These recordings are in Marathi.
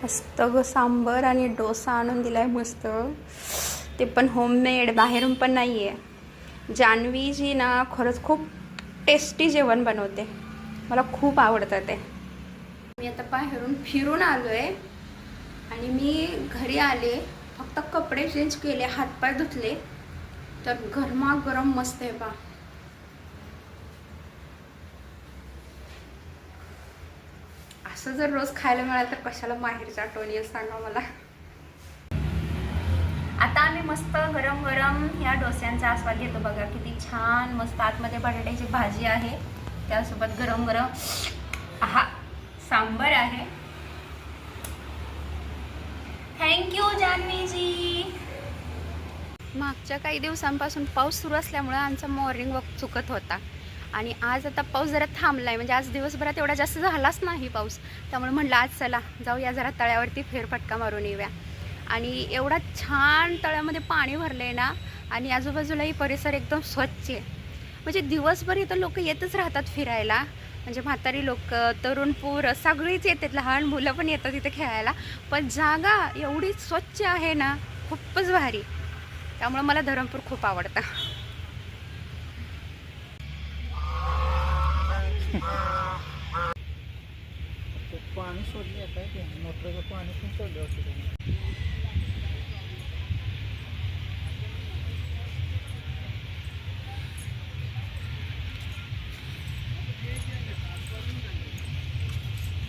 मस्त ग सांबर आणि डोसा आणून दिलाय मस्त, ते पण होममेड, बाहेरून पण नाही आहे. जान्हवी जी ना खरंच खूप टेस्टी जेवण बनवते, मला खूप आवडतं ते. मी आता बाहेरून फिरून आलो आहे आणि मी घरी आले, फक्त कपडे चेंज केले, हातपाय धुतले, तर गरमागरम मस्त आहे बा. असं जर रोज खायला मिळालं तर कशाला माहेरच्या आठवणी येईल सांगा मला. आता आम्ही मस्त गरम गरम ह्या डोस्यांचा आस्वाद घेतो बघा, किती छान मस्त. आतमध्ये बटाट्याची भाजी आहे, त्यासोबत गरम गरम आहा सांबर आहे. थँक्यू जान्हवीजी. मागच्या काही दिवसांपासून पाऊस सुरू असल्यामुळे आमचा मॉर्निंग वॉक चुकत होता आणि आज आता पाऊस जरा थांबलाय, म्हणजे आज दिवसभरात एवढा जास्त झालाच नाही पाऊस. त्यामुळे म्हटलं आज चला जाऊया जरा तळ्यावरती फेरफटका मारून येऊया. आणि एवढा छान तळ्यामध्ये पाणी भरलंय ना, आणि आजूबाजूलाही परिसर एकदम स्वच्छ आहे. म्हणजे दिवसभर इथं लोक येतच राहतात फिरायला, म्हणजे म्हातारी लोक, तरुण पोरं सगळीच येतात, लहान मुलं पण येतात इथे खेळायला. पण जागा एवढी स्वच्छ आहे ना, खूपच भारी. त्यामुळे मला धरमपूर खूप आवडतं. पाणी सोडले काय ते मोटरचं पाणी पण सोडलं होतं.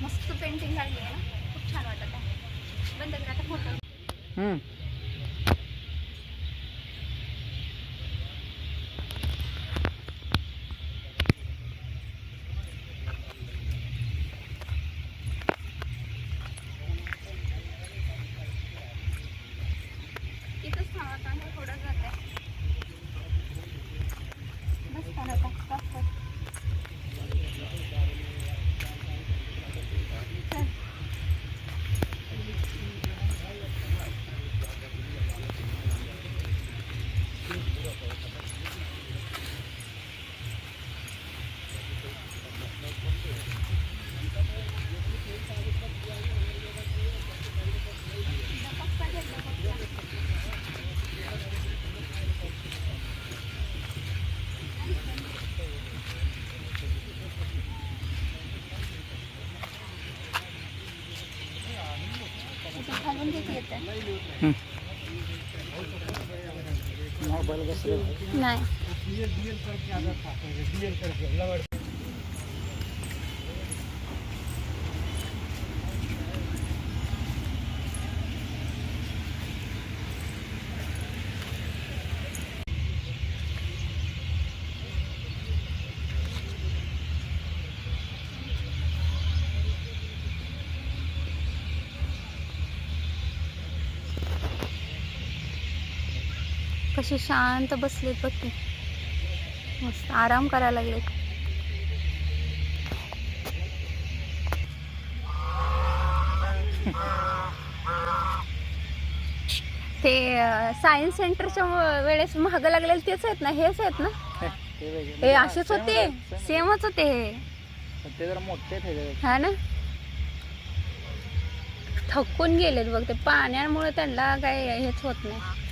मस्त पेंटिंग काढली आहे ना, खूप छान वाटत आहे. बंद करा आता फोटो. इथंच थांबा, कारण थोडं जात आहे. बस थांबा. खालून किती येतं नाही. कसे शांत बसलेत बघ ते, मस्त आराम करायला लागलेत. ते सायन्स सेंटरच्या वेळेस महाग लागलेले तेच आहेत ना, हेच आहेत ना, हे असेच होते, सेमच होते हे. ते जरा मोठे हा ना, थकून गेलेत बघ ते पाण्यामुळे, त्यांना काही हेच होत नाही.